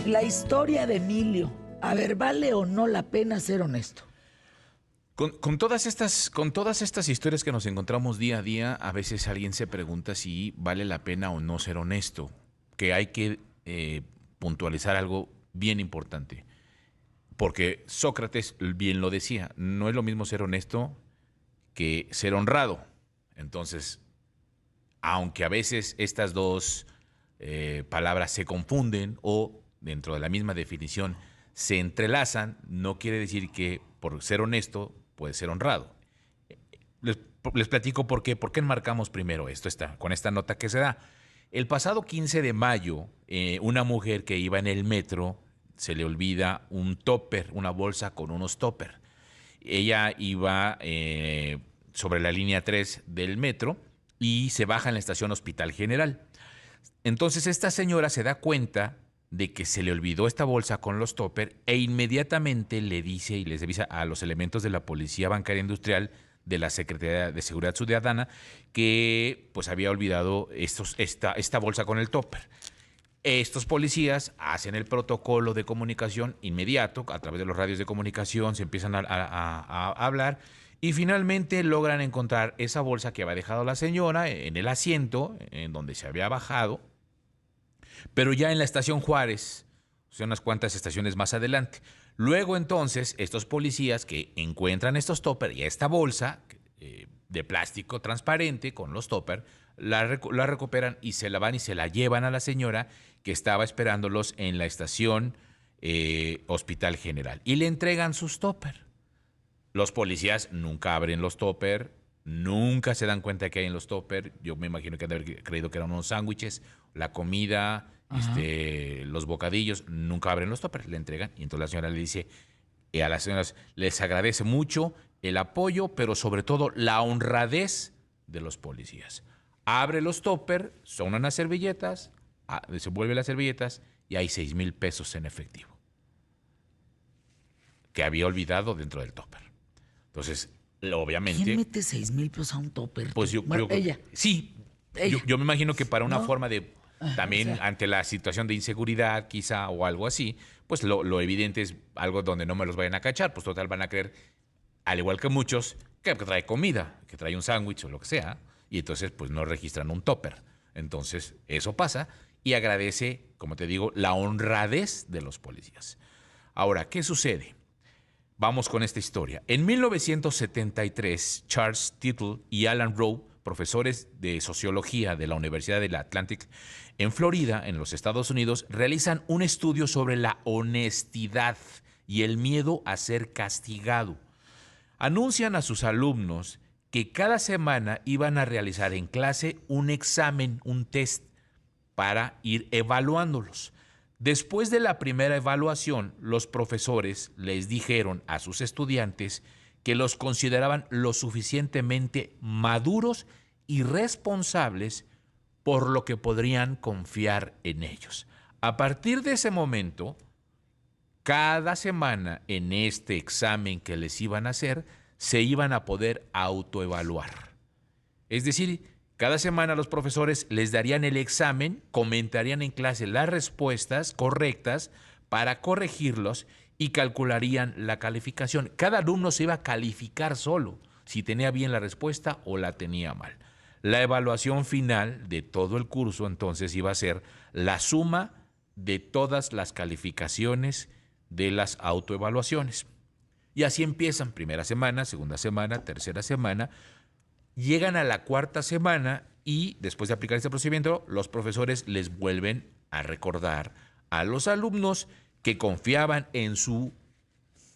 La historia de Emilio. A ver, ¿vale o no la pena ser honesto? Con todas estas historias que nos encontramos día a día, a veces alguien se pregunta si vale la pena o no ser honesto, que hay que puntualizar algo bien importante, porque Sócrates bien lo decía, no es lo mismo ser honesto que ser honrado. Entonces, aunque a veces estas dos palabras se confunden o dentro de la misma definición se entrelazan, no quiere decir que por ser honesto puede ser honrado. Les, les platico por qué enmarcamos primero esto con esta nota que se da. El pasado 15 de mayo, una mujer que iba en el metro se le olvida un topper, una bolsa con unos topper. Ella iba sobre la línea 3 del metro y se baja en la estación Hospital General. Entonces esta señora se da cuenta de que se le olvidó esta bolsa con los topper e inmediatamente le dice y les avisa a los elementos de la Policía Bancaria Industrial de la Secretaría de Seguridad Ciudadana que pues había olvidado esta bolsa con el topper. Estos policías hacen el protocolo de comunicación inmediato, a través de los radios de comunicación se empiezan a hablar y finalmente logran encontrar esa bolsa que había dejado la señora en el asiento en donde se había bajado, pero ya en la estación Juárez, o sea, unas cuantas estaciones más adelante. Luego entonces estos policías que encuentran estos topper y esta bolsa de plástico transparente con los topper, la recuperan y se la van y se la llevan a la señora que estaba esperándolos en la estación Hospital General y le entregan sus topper. Los policías nunca abren los topper, nunca se dan cuenta que hay en los topper. Yo me imagino que han de haber creído que eran unos sándwiches, la comida, los bocadillos, nunca abren los toppers, le entregan y entonces la señora le dice a las señoras, les agradece mucho el apoyo, pero sobre todo la honradez de los policías. Abre los toppers, son unas servilletas, desenvuelve las servilletas y hay 6,000 pesos en efectivo que había olvidado dentro del topper. Entonces, obviamente... ¿Quién mete 6,000 pesos a un topper? Pues Ella. Sí, Ella. Yo me imagino que para una ¿No? forma de... También o sea, ante la situación de inseguridad quizá o algo así, pues lo evidente es algo donde no me los vayan a cachar, pues total van a creer, al igual que muchos, que trae comida, que trae un sándwich o lo que sea, y entonces pues no registran un topper. Entonces eso pasa y agradece, como te digo, la honradez de los policías. Ahora, ¿qué sucede? Vamos con esta historia. En 1973, Charles Tittle y Alan Rowe, profesores de sociología de la Universidad del Atlantic en Florida, en los Estados Unidos, realizan un estudio sobre la honestidad y el miedo a ser castigado. Anuncian a sus alumnos que cada semana iban a realizar en clase un examen, un test, para ir evaluándolos. Después de la primera evaluación, los profesores les dijeron a sus estudiantes que los consideraban lo suficientemente maduros y responsables por lo que podrían confiar en ellos. A partir de ese momento, cada semana en este examen que les iban a hacer, se iban a poder autoevaluar. Es decir, cada semana los profesores les darían el examen, comentarían en clase las respuestas correctas para corregirlos y calcularían la calificación. Cada alumno se iba a calificar solo, si tenía bien la respuesta o la tenía mal. La evaluación final de todo el curso entonces iba a ser la suma de todas las calificaciones de las autoevaluaciones. Y así empiezan, primera semana, segunda semana, tercera semana. Llegan a la cuarta semana y después de aplicar este procedimiento, los profesores les vuelven a recordar a los alumnos que confiaban en su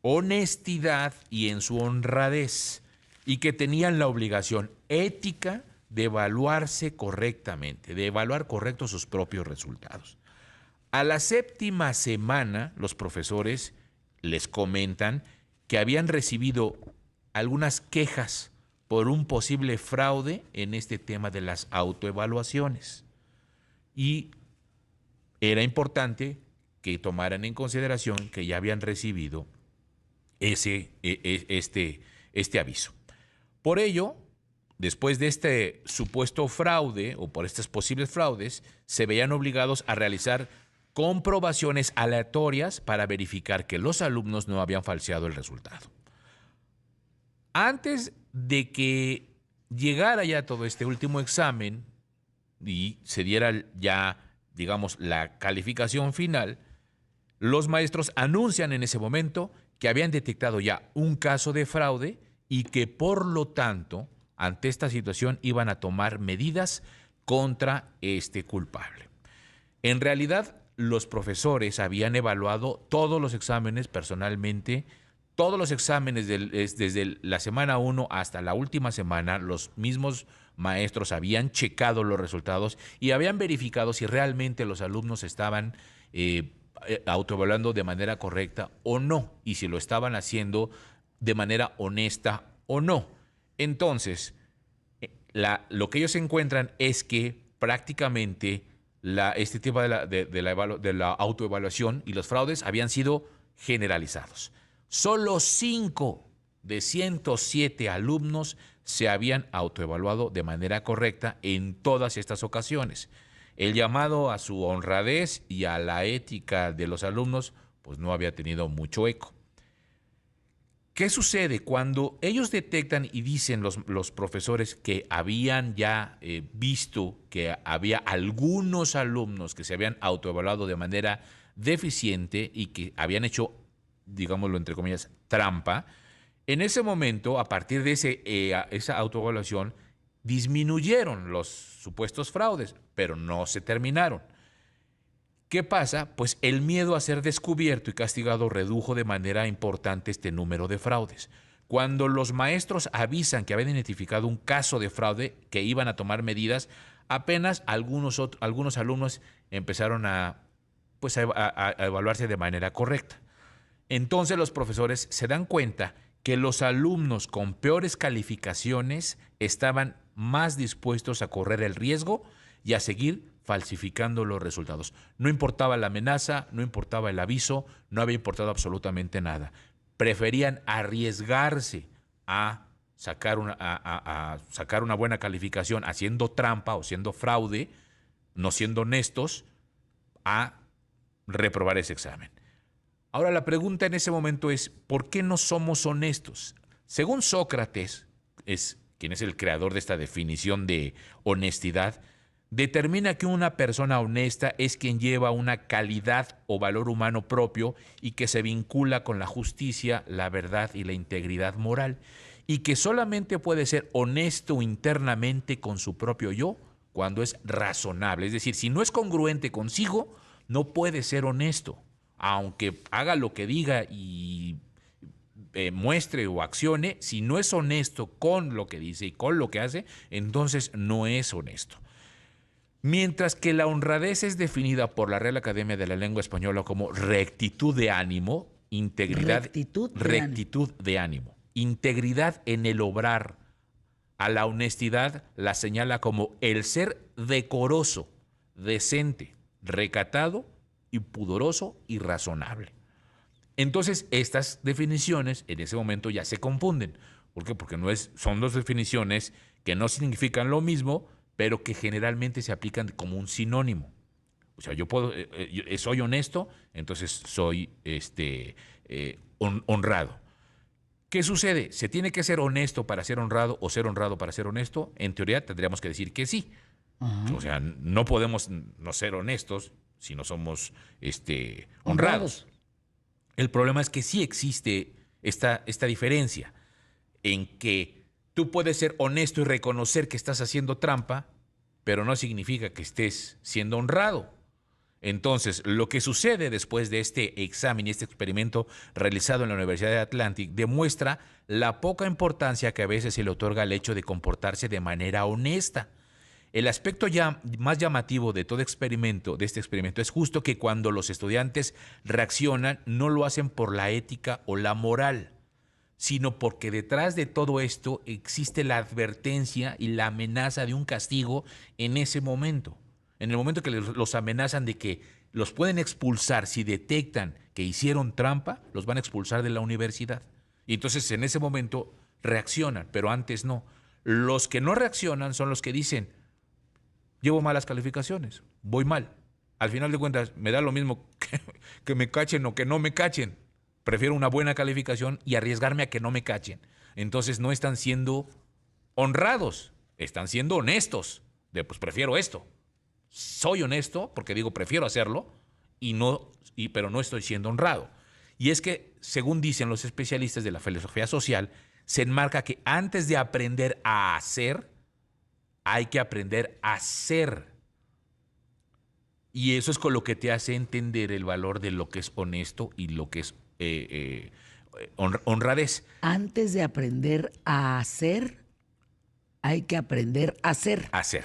honestidad y en su honradez y que tenían la obligación ética de evaluarse correctamente, de evaluar correctos sus propios resultados. A la séptima semana, los profesores les comentan que habían recibido algunas quejas por un posible fraude en este tema de las autoevaluaciones. Y era importante que tomaran en consideración que ya habían recibido este aviso. Por ello, después de este supuesto fraude o por estos posibles fraudes, se veían obligados a realizar comprobaciones aleatorias para verificar que los alumnos no habían falseado el resultado. Antes de que llegara ya todo este último examen y se diera ya, digamos, la calificación final, los maestros anuncian en ese momento que habían detectado ya un caso de fraude y que por lo tanto, ante esta situación, iban a tomar medidas contra este culpable. En realidad, los profesores habían evaluado todos los exámenes personalmente, todos los exámenes desde la semana 1 hasta la última semana, los mismos maestros habían checado los resultados y habían verificado si realmente los alumnos estaban autoevaluando de manera correcta o no, y si lo estaban haciendo de manera honesta o no. Entonces, lo que ellos encuentran es que prácticamente este tipo de la autoevaluación y los fraudes habían sido generalizados. Solo 5 de 107 alumnos se habían autoevaluado de manera correcta en todas estas ocasiones. El llamado a su honradez y a la ética de los alumnos pues no había tenido mucho eco. ¿Qué sucede cuando ellos detectan y dicen los profesores que habían ya visto que había algunos alumnos que se habían autoevaluado de manera deficiente y que habían hecho, digámoslo entre comillas, trampa? En ese momento, a partir de esa autoevaluación, disminuyeron los supuestos fraudes, pero no se terminaron. ¿Qué pasa? Pues el miedo a ser descubierto y castigado redujo de manera importante este número de fraudes. Cuando los maestros avisan que habían identificado un caso de fraude, que iban a tomar medidas, apenas algunos alumnos empezaron a evaluarse de manera correcta. Entonces los profesores se dan cuenta que los alumnos con peores calificaciones estaban más dispuestos a correr el riesgo y a seguir falsificando los resultados. No importaba la amenaza, no importaba el aviso, no había importado absolutamente nada. Preferían arriesgarse a sacar una buena calificación haciendo trampa o siendo fraude, no siendo honestos, a reprobar ese examen. Ahora la pregunta en ese momento es, ¿por qué no somos honestos? Según Sócrates, quien es el creador de esta definición de honestidad, determina que una persona honesta es quien lleva una calidad o valor humano propio y que se vincula con la justicia, la verdad y la integridad moral, y que solamente puede ser honesto internamente con su propio yo cuando es razonable. Es decir, si no es congruente consigo, no puede ser honesto. Aunque haga lo que diga y muestre o accione, si no es honesto con lo que dice y con lo que hace, entonces no es honesto. Mientras que la honradez es definida por la Real Academia de la Lengua Española como rectitud de ánimo, integridad, rectitud de ánimo, integridad en el obrar. A la honestidad la señala como el ser decoroso, decente, recatado y pudoroso y razonable. Entonces, estas definiciones en ese momento ya se confunden. ¿Por qué? Porque son dos definiciones que no significan lo mismo, pero que generalmente se aplican como un sinónimo. O sea, yo soy honesto, entonces soy honrado. ¿Qué sucede? ¿Se tiene que ser honesto para ser honrado o ser honrado para ser honesto? En teoría tendríamos que decir que sí. Ajá. O sea, no podemos no ser honestos si no somos honrados. El problema es que sí existe esta diferencia en que tú puedes ser honesto y reconocer que estás haciendo trampa, pero no significa que estés siendo honrado. Entonces, lo que sucede después de este examen y este experimento realizado en la Universidad de Atlantic demuestra la poca importancia que a veces se le otorga al hecho de comportarse de manera honesta. El aspecto ya más llamativo de este experimento es justo que cuando los estudiantes reaccionan, no lo hacen por la ética o la moral, sino porque detrás de todo esto existe la advertencia y la amenaza de un castigo en ese momento. En el momento que los amenazan de que los pueden expulsar si detectan que hicieron trampa, los van a expulsar de la universidad. Y entonces en ese momento reaccionan, pero antes no. Los que no reaccionan son los que dicen, llevo malas calificaciones, voy mal. al final de cuentas, me da lo mismo que me cachen o que no me cachen. Prefiero una buena calificación y arriesgarme a que no me cachen. Entonces no están siendo honrados, están siendo honestos. Pues prefiero esto. Soy honesto porque digo prefiero hacerlo, pero no estoy siendo honrado. Y es que, según dicen los especialistas de la filosofía social, se enmarca que antes de aprender a hacer, hay que aprender a ser. Y eso es con lo que te hace entender el valor de lo que es honesto y lo que es honradez. Antes de aprender a hacer, hay que aprender a ser. Hacer.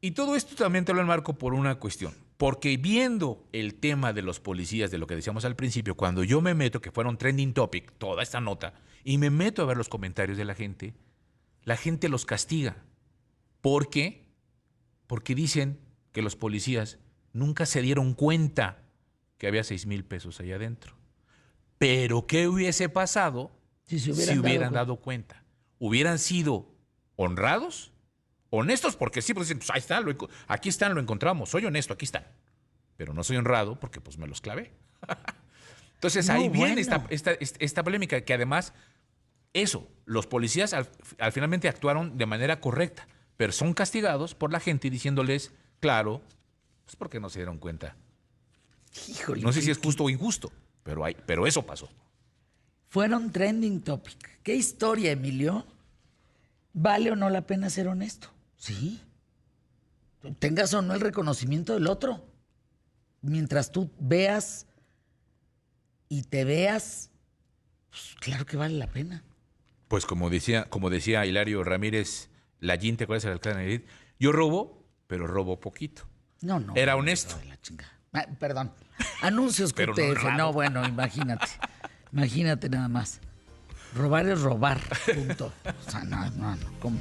Y todo esto también te lo enmarco por una cuestión. Porque viendo el tema de los policías, de lo que decíamos al principio, cuando yo me meto, que fueron trending topic, toda esta nota, y me meto a ver los comentarios de la gente los castiga. ¿Por qué? Porque dicen que los policías nunca se dieron cuenta que había 6,000 pesos allá adentro. Pero ¿qué hubiese pasado si se hubieran dado cuenta? ¿Hubieran sido honrados? Honestos porque sí, pues dicen, pues ahí está, aquí están, lo encontramos, soy honesto, aquí están. Pero no soy honrado porque pues me los clavé. Entonces ahí viene esta polémica, que además, los policías al finalmente actuaron de manera correcta, pero son castigados por la gente diciéndoles, claro, pues porque no se dieron cuenta. Híjole, no sé si es justo o injusto, pero eso pasó. Fueron trending topic. ¿Qué historia, Emilio? ¿Vale o no la pena ser honesto? Sí. Tengas o no el reconocimiento del otro. Mientras tú veas y te veas, pues claro que vale la pena. Pues como decía Hilario Ramírez Lallín, ¿te acuerdas del alcalde de Nayarit? Yo robo, pero robo poquito. No. Era honesto. Perdón. Anuncios Pero QTF. no, No, bueno, imagínate. Imagínate nada más. Robar es robar. Punto. O sea, no, ¿cómo?